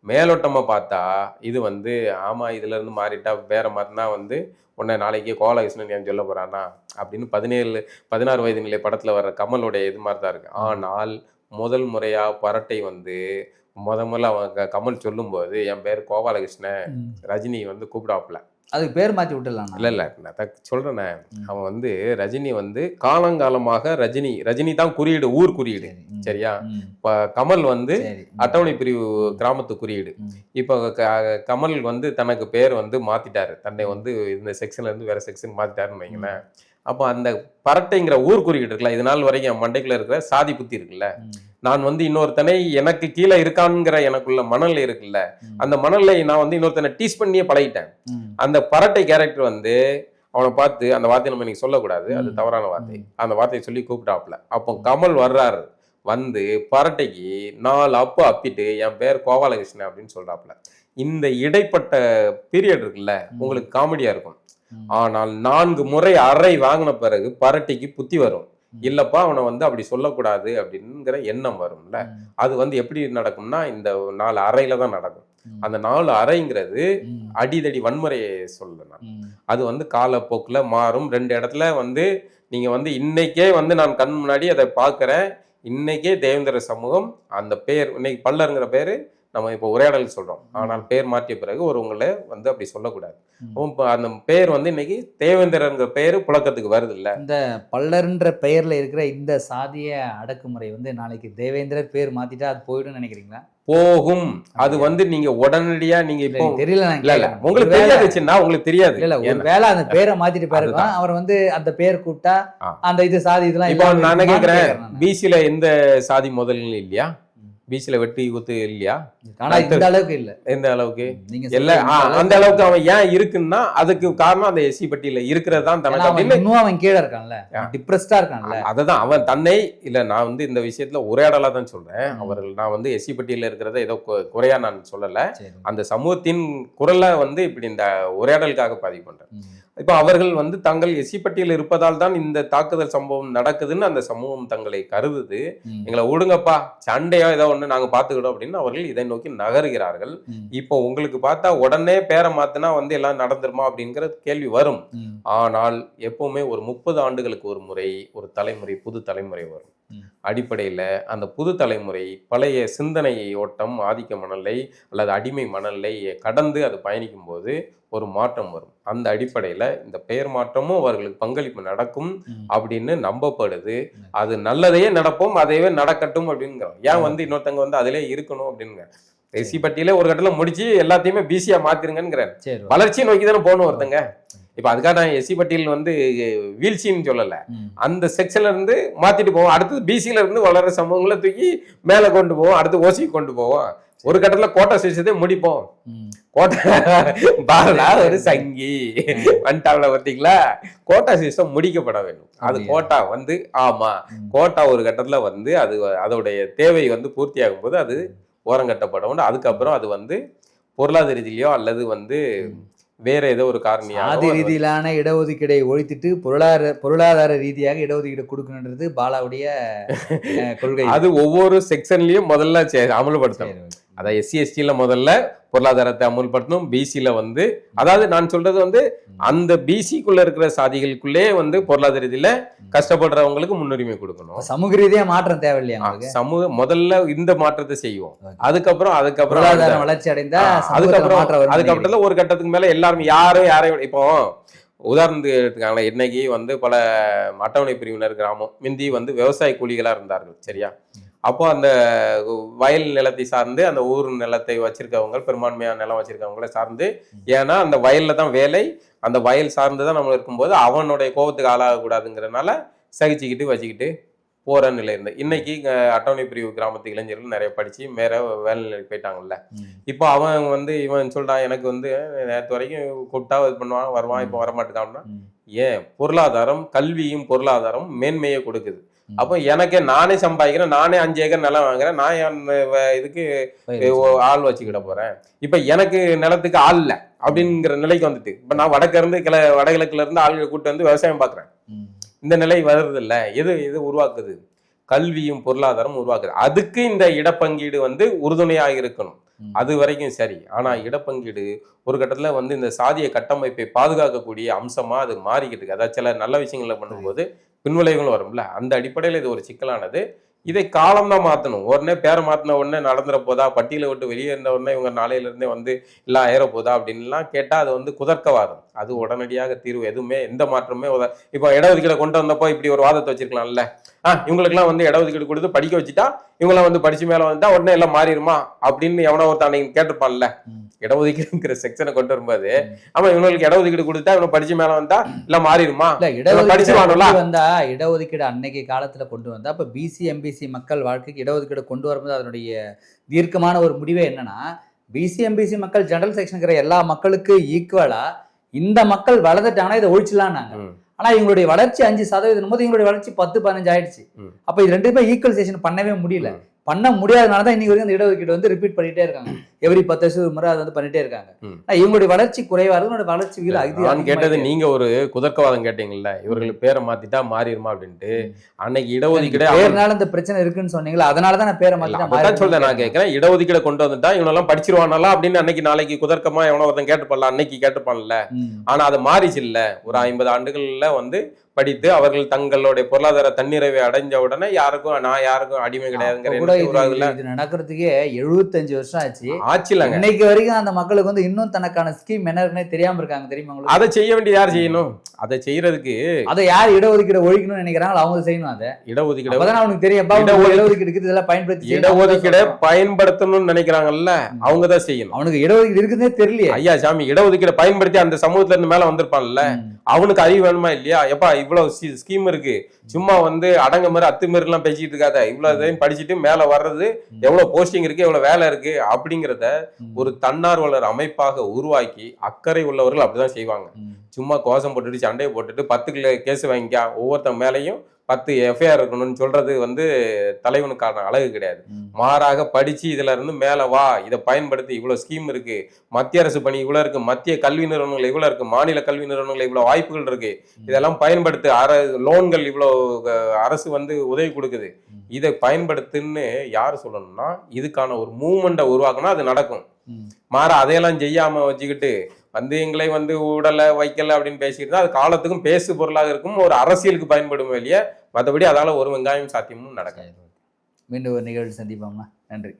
மேலோட்டமா பார்த்தா இது வந்து ஆமா இதுல இருந்து மாறிட்டா வேற மாத்தினா வந்து உன்னை நாளைக்கு கோபாலகிருஷ்ணன் ஏன் சொல்ல போறானா அப்படின்னு 16 வயது நிலை படத்துல வர்ற கமலுடைய இது மாதிரி தான் இருக்கு. ஆனால் முதல் முறையா பரட்டை வந்து முதல்ல அவங்க கமல் சொல்லும் போது என் பேர் கோபாலகிருஷ்ணன், ரஜினி வந்து கூப்பிடாப்புல, அதுக்கு பேர் மாற்றி விட்டுலாம். இல்லை நான் சொல்றேனே, அவன் வந்து ரஜினி வந்து காலங்காலமாக ரஜினி தான் குறியீடு, ஊர் குறியீடு. சரியா? இப்ப கமல் வந்து அட்டவணை பிரிவு கிராமத்து குறியீடு. இப்ப கமல் வந்து தனக்கு பேர் வந்து மாத்திட்டாரு, தன்னை வந்து இந்த செக்ஷன்ல இருந்து வேற செக்ஷன் மாத்திட்டாருன்னு வைங்களேன். அப்போ அந்த பரட்டைங்கிற ஊர் குறியீடு இருக்குல்ல, இது நாள் வரைக்கும் என் மண்டைக்குள்ள இருக்கிற சாதி புத்தி இருக்குல்ல, நான் வந்து இன்னொருத்தனை எனக்கு கீழே இருக்கான்ங்கிற எனக்குள்ள மணல் இருக்குல்ல, அந்த மணலை நான் வந்து இன்னொருத்தனை டீஸ் பண்ணியே பழகிட்டேன். அந்த பரட்டை கேரக்டர் வந்து அவனை பார்த்து அந்த வார்த்தையை நம்ம இன்னைக்கு சொல்லக்கூடாது, அது தவறான வார்த்தை, அந்த வார்த்தையை சொல்லி கூப்பிட்டாப்புல. அப்போ கமல் வர்றாரு, வந்து பரட்டைக்கு 4 அப்பு அப்பிட்டு என் பேர் கோபாலகிருஷ்ணன் அப்படின்னு சொல்றாப்புல. இந்த இடைப்பட்ட பீரியட் இருக்குல்ல உங்களுக்கு காமெடியா இருக்கும். ஆனால் 4 முறை அறை வாங்கின பிறகு பரட்டைக்கு புத்தி வரும். இல்லப்பா அவனை வந்து அப்படி சொல்லக்கூடாது அப்படிங்கிற எண்ணம் வரும்ல. அது வந்து எப்படி நடக்கும்னா இந்த 4 அறையில தான் நடக்கும். அந்த 4 அறைங்கிறது அடிதடி வன்முறையை சொல்லலாம். அது வந்து காலப்போக்கில் மாறும். 2 இடத்துல வந்து நீங்க வந்து இன்னைக்கே வந்து நான் கண் முன்னாடி அதை பார்க்கிறேன். இன்னைக்கே தேவேந்திர சமூகம் அந்த பேர் இன்னைக்கு பல்லருங்கிற பேரு நம்ம இப்போ உரையாடல் சொல்றோம். ஆனால் பேர் மாற்றிய பிறகு ஒருவங்களை வந்து அப்படி சொல்லக்கூடாது. அந்த பேர் வந்து இன்னைக்கு தேவேந்திரங்கிற பேரு புழக்கத்துக்கு வருது இல்ல. இந்த பல்லர்ன்ற பெயர்ல இருக்கிற இந்த சாதிய அடக்குமுறை வந்து நாளைக்கு தேவேந்திரர் பேர் மாத்திட்டா அது போயிடும் நினைக்கிறீங்களா? போகும். அது வந்து நீங்க உடனடியா நீங்க இப்போ தெரியல, உங்களுக்கு தெரியாதுச்சுன்னா உங்களுக்கு தெரியாது. இல்ல ஒருவேளை அந்த பேரை மாத்திட்டு பாருங்க, அவர் வந்து அந்த பேர் கூப்பிட்டா அந்த இது சாதி இதெல்லாம் இப்போ நான் கேட்கிறேன், பிசில எந்த சாதி முதல்ல இல்லையா? பிசில வெட்டி குத்து இல்லையா? ஆனா இந்த அளவுக்கு இல்ல. எந்த அளவுக்கு இல்ல, அந்த அளவுக்கு அவன் ஏன் இருக்குன்னா அதுக்கு காரணம் அந்த எஸ்சி பட்டியல இருக்கிறது தான். இன்னும் அவன் கீழே இருக்கான்ல, டிப்ரெஸ்டா இருக்கான்ல. அததான் அவன் தன்னை இல்ல, நான் வந்து இந்த விஷயத்துல உரையாடலா தான் சொல்றேன். அவர்கள் நான் வந்து எஸ்சி பட்டியல இருக்கிறத ஏதோ குறையா நான் சொல்லல. அந்த சமூகத்தின் குரலை வந்து இப்படி இந்த உரையாடலுக்காக பதிவு பண்றேன். இப்ப அவர்கள் வந்து தங்கள் எஸ்சி பட்டியல் இருப்பதால் தான் இந்த தாக்குதல் சம்பவம் நடக்குதுன்னு அந்த சமூகம் தங்களை கருதுது. எங்களை விடுங்கப்பா, சண்டையோ ஏதோ ஒண்ணு நாங்க பாத்துக்கிட்டோம் அப்படின்னு அவர்கள் இதை நோக்கி நகர்கிறார்கள். இப்போ உங்களுக்கு பார்த்தா உடனே பேரை மாத்தினா வந்து எல்லாம் நடந்துருமா அப்படிங்கிற கேள்வி வரும். ஆனால் எப்பவுமே ஒரு 30 ஆண்டுகளுக்கு ஒரு முறை ஒரு தலைமுறை, புது தலைமுறை வரும். அடிப்படையில அந்த புது தலைமுறை பழைய சிந்தனை ஓட்டம், ஆதிக்க மணலை அல்லது அடிமை மணலை கடந்து அது பயணிக்கும் போது ஒரு மாற்றம் வரும். அந்த அடிப்படையில இந்த பெயர் மாற்றமும் அவர்களுக்கு பங்களிப்பு நடக்கும் அப்படின்னு நம்பப்படுது. அது நல்லதையே நடப்போம், அதையே நடக்கட்டும் அப்படிங்கிறோம். ஏன் வந்து இன்னொருத்தங்க வந்து அதிலே இருக்கணும் அப்படிங்க. எஸ்சி பட்டியலே ஒரு கட்டத்துல முடிச்சு எல்லாத்தையுமே பிசியா மாத்திருங்கிறார். சரி, வளர்ச்சியை நோக்கி தானே போகணும் ஒருத்தங்க. இப்ப அதுக்காக நான் எஸ்சி பட்டியல் வந்து வீழ்ச்சின்னு சொல்லல, அந்த செக்ஷன்ல இருந்து மாத்திட்டு போவோம், அடுத்தது பிசில இருந்து வளர்ற சமூகங்களை தூக்கி மேல கொண்டு போவோம், அடுத்து ஓசி கொண்டு போவோம், ஒரு கட்டத்துல கோட்டா சிஸ்டத்தை முடிப்போம். கோட்டா பாலா ஒரு சங்கி வந்துட்டாங்கள பார்த்தீங்களா, கோட்டா சிஸ்டம் முடிக்கப்பட வேண்டும். அது கோட்டா வந்து ஆமா கோட்டா ஒரு கட்டத்துல வந்து அது அதோடைய தேவை வந்து பூர்த்தி ஆகும் போது அது ஓரங்கட்டப்படும். அதுக்கப்புறம் அது வந்து பொருளாதார ரீதியிலையோ அல்லது வந்து வேற ஏதோ ஒரு காரணியாக ஆதி ரீதியிலான இடஒதுக்கீடை ஒழித்துட்டு பொருளாதார ரீதியாக இடஒதுக்கீடு கொடுக்கணுன்றது பாலாவுடைய கொள்கை. அது ஒவ்வொரு செக்ஷன்லயும் முதல்ல அமல்படுத்தணும். அதாவது எஸ்சி எஸ்டில முதல்ல பொருளாதாரத்தை அமுல்படுத்தணும். பிசில வந்து அதாவது நான் சொல்றது வந்து அந்த பிசிக்குள்ள இருக்கிற சாதிகளுக்குள்ளே வந்து பொருளாதார ரீதியில கஷ்டப்படுறவங்களுக்கு முன்னுரிமை கொடுக்கணும். சமூக ரீதியா மாற்றம் தேவையில்லையா? சமூக முதல்ல இந்த மாற்றத்தை செய்வோம், அதுக்கப்புறம் பொருளாதார வளர்ச்சி அடைந்தா அதுக்கப்புறம் ஒரு கட்டத்துக்கு மேல எல்லாரும் யாரையும் இப்போ உதாரணத்துக்கு எடுத்துக்காங்களே, இன்னைக்கு வந்து பல அட்டவணை பிரிவினர் கிராமம் மிந்தி வந்து விவசாய கூலிகளா இருந்தார்கள். சரியா? அப்போ அந்த வயல் நிலத்தை சார்ந்து அந்த ஊர் நிலத்தை வச்சிருக்கவங்க, பெரும்பான்மையான நிலம் வச்சிருக்கவங்கள சார்ந்து, ஏன்னா அந்த வயல்ல தான் வேலை, அந்த வயல் சார்ந்துதான் நம்ம இருக்கும்போது அவனுடைய கோபத்துக்கு ஆளாகக்கூடாதுங்கிறதுனால சகிச்சுக்கிட்டு வச்சுக்கிட்டு போற நிலை இருந்தது. இன்னைக்கு அட்டவணை பிரிவு கிராமத்து இளைஞர்கள் நிறைய படிச்சு வேற வேலை நிலைக்கு போயிட்டாங்கல்ல. இப்போ அவன் வந்து இவன் சொல்றான், எனக்கு வந்து நேற்று வரைக்கும் கூப்பிட்டா இது பண்ணுவான் வருவான், இப்போ வரமாட்டேக்கான்னா ஏன்? பொருளாதாரம், கல்வியும் பொருளாதாரம் மேன்மையை கொடுக்குது. அப்போ எனக்கு நானே சம்பாதிக்கிறேன், நானே 5 ஏக்கர் நிலம் வாங்குறேன், நான் இதுக்கு ஆள் வச்சுக்கிட போறேன். இப்ப எனக்கு நிலத்துக்கு ஆள் இல்லை அப்படிங்கிற நிலைக்கு வந்துட்டு இப்ப நான் வடகிழக்குல இருந்து ஆளுகளை கூட்டு வந்து விவசாயம் பாக்குறேன். இந்த நிலை வருது இல்ல, எது உருவாக்குது? கல்வியும் பொருளாதாரம் உருவாக்குது. அதுக்கு இந்த இடப்பங்கீடு வந்து உறுதுணையாக இருக்கணும். அது வரைக்கும் சரி. ஆனா இடப்பங்கீடு ஒரு கட்டத்துல வந்து இந்த சாதிய கட்டமைப்பை பாதுகாக்கக்கூடிய அம்சமா அது மாறிக்கிட்டு இருக்கு. அதாவது சில நல்ல விஷயங்களை பண்ணும்போது பின்விளைவுகளும் வரும்ல, அந்த அடிப்படையில் இது ஒரு சிக்கலானது. இதை காலம் தான் மாற்றணும். உடனே பேரை மாற்றின உடனே நடந்துற போதா, பட்டியலை விட்டு வெளியே இருந்த உடனே இவங்க நாளையில இருந்தே வந்து எல்லாம் ஏற போதா அப்படின்லாம் கேட்டா அது வந்து குதர்க்கவாதம். அது உடனடியாக தீர்வு எதுவுமே எந்த மாற்றமே இப்போ இடஒதுக்கீடை கொண்டு வந்தப்போ இப்படி ஒரு வாதத்தை வச்சிருக்கலாம்ல. இவங்களுக்குலாம் வந்து இடஒதுக்கீடு கொடுத்து படிக்க வச்சுட்டா இவங்களாம் வந்து படிச்சு மேல வந்தா உடனே எல்லாம் மாறிடுமா அப்படின்னு எவனோ ஒருத்தன் அன்னைக்கு கேட்டிருப்பான்ல. இடஒதுக்கீடுங்கிற செக்ஷனை கொண்டு வரும்போது ஆமா இவங்களுக்கு இடஒதுக்கீடு கொடுத்தா இவங்க படிச்சு மேல வந்தா எல்லாம் மாறிடுமா? வந்தா இடஒதுக்கீடு அன்னைக்கு காலத்துல கொண்டு வந்தா அப்ப பிசி எம்பிசி மக்கள் வாழ்க்கைக்கு இடஒதுக்கீடு கொண்டு வரும்போது அதனுடைய தீர்க்கமான ஒரு முடிவே என்னன்னா, பிசி எம்பிசி மக்கள் ஜெனரல் செக்ஷனுங்கிற எல்லா மக்களுக்கு ஈக்குவலா இந்த மக்கள் வளர்ந்துட்டாங்கன்னா இதை ஒழிச்சலான்னாங்க. ஆனா இவங்களுடைய வளர்ச்சி 5% போது இவங்களுடைய வளர்ச்சி 10-15 ஆயிடுச்சு. அப்ப இது ரெண்டுமே ஈக்குவலைசேஷன் பண்ணவே முடியல. பண்ண முடியாதனால தான் இன்னைக்கு வரைக்கும் அந்த இடஒதுக்கீடு வந்து ரிப்பீட் பண்ணிட்டே இருக்காங்க. எவ்ரி 10 வருஷம் முறை அதை வந்து பண்ணிட்டே இருக்காங்க. இவங்களுடைய வளர்ச்சி குறைவா இருக்கு, வளர்ச்சி நான் கேட்டது நீங்க ஒரு குதர்க்கவாதம் கேட்டீங்கல்ல, இவர்களுக்கு பேரை மாத்திட்டா மாறிடுமா அப்படின்ட்டு. அன்னைக்கு இடஒதுக்கீடு பேர்னால இந்த பிரச்சனை இருக்குன்னு சொன்னீங்களா, அதனாலதான் நான் பேரை மாத்திட்டா சொல்றேன். நான் கேட்கிறேன், இடஒதுக்கீடு கொண்டு வந்துட்டா இவங்க எல்லாம் படிச்சிருவானாலா அப்படின்னு அன்னைக்கு நாளைக்கு குதர்க்கமா எவனோ ஒருத்தன் கேட்டுப்பான்ல, அன்னைக்கு கேட்டுப்பான்ல. ஆனா அது மாறிச்சு இல்ல. ஒரு 50 ஆண்டுகள்ல வந்து படித்து அவர்கள் தங்களுடைய பொருளாதார தன்னிறைவை அடைஞ்ச உடனே யாருக்கும் அடிமை கிடையாதுங்கிற நடக்கிறதுக்கே 75 வருஷம் ஆச்சு. இல்லங்க இன்னைக்கு வரைக்கும் அந்த மக்களுக்கு வந்து இன்னும் தனக்கான ஸ்கீம் என்ன இருக்குன்னே தெரியாம இருக்காங்க. தெரியுமா? அதை செய்ய வேண்டிய யார் செய்யணும்? அதை செய்யறதுக்கு அதை யார் இடஒதுக்கீடு ஒழிக்கணும்னு நினைக்கிறாங்களோ அவங்க செய்யணும். அதை இடஒதுக்கீடு அவனுக்கு தெரியும். இடஒதுக்கீடு இதெல்லாம் பயன்படுத்தி இடஒதுக்கீடு பயன்படுத்தணும்னு நினைக்கிறாங்கல்ல, அவங்கதான் செய்யணும். அவனுக்கு இடஒதுக்கீடு இருக்குன்னே தெரியல. ஐயா சாமி, இடஒதுக்கீடு பயன்படுத்தி அந்த சமூகத்துல இருந்து மேல வந்திருப்பான்ல, அவனுக்கு அறிவு வேணுமா இல்லையா? எப்பா இவ்வளவு ஸ்கீம் இருக்கு, சும்மா வந்து அடங்க மாதிரி அத்துமாரி எல்லாம் பேசிட்டு இருக்காத, இவ்வளவு இதையும் படிச்சுட்டு மேல வர்றது எவ்வளவு போஸ்டிங் இருக்கு, எவ்வளவு வேலை இருக்கு அப்படிங்கிறத ஒரு தன்னார்வலர் அமைப்பாக உருவாக்கி அக்கறை உள்ளவர்கள் அப்படிதான் செய்வாங்க. சும்மா கோஷம் போட்டுட்டு சண்டையை போட்டுட்டு 10 கேஸ் வாங்கிக்கா, ஒவ்வொருத்தன் மேலையும் 10 எஃப்ஐஆர் இருக்கணும்னு சொல்றது வந்து தலைவனுக்கான அழகு கிடையாது. மாறாக படிச்சு இதுல இருந்து மேல வா, இதை பயன்படுத்தி இவ்வளவு ஸ்கீம் இருக்கு, மத்திய அரசு பணி இவ்வளவு இருக்கு, மத்திய கல்வி நிறுவனங்கள் இவ்வளவு இருக்கு, மாநில கல்வி நிறுவனங்கள் இவ்வளவு வாய்ப்புகள் இருக்கு, இதெல்லாம் பயன்படுத்து, லோன்கள் இவ்வளவு அரசு வந்து உதவி கொடுக்குது, இதை பயன்படுத்துன்னு யாரு சொல்லணும்னா இதுக்கான ஒரு மூவ்மெண்ட்டை உருவாக்குனா அது நடக்கும். மாற அதையெல்லாம் செய்யாம வச்சுக்கிட்டு வந்து எங்களை வந்து உடலை வைக்கல அப்படின்னு பேசிக்கிட்டு தான் அது காலத்துக்கும் பேசு பொருளாக இருக்கும், ஒரு அரசியலுக்கு பயன்படும் வெளியே. மற்றபடி அதால ஒரு வெங்காயம் சாத்தியமும் நடக்காது. மீண்டும் ஒரு நிகழ்வு சந்திப்போம்னா. நன்றி.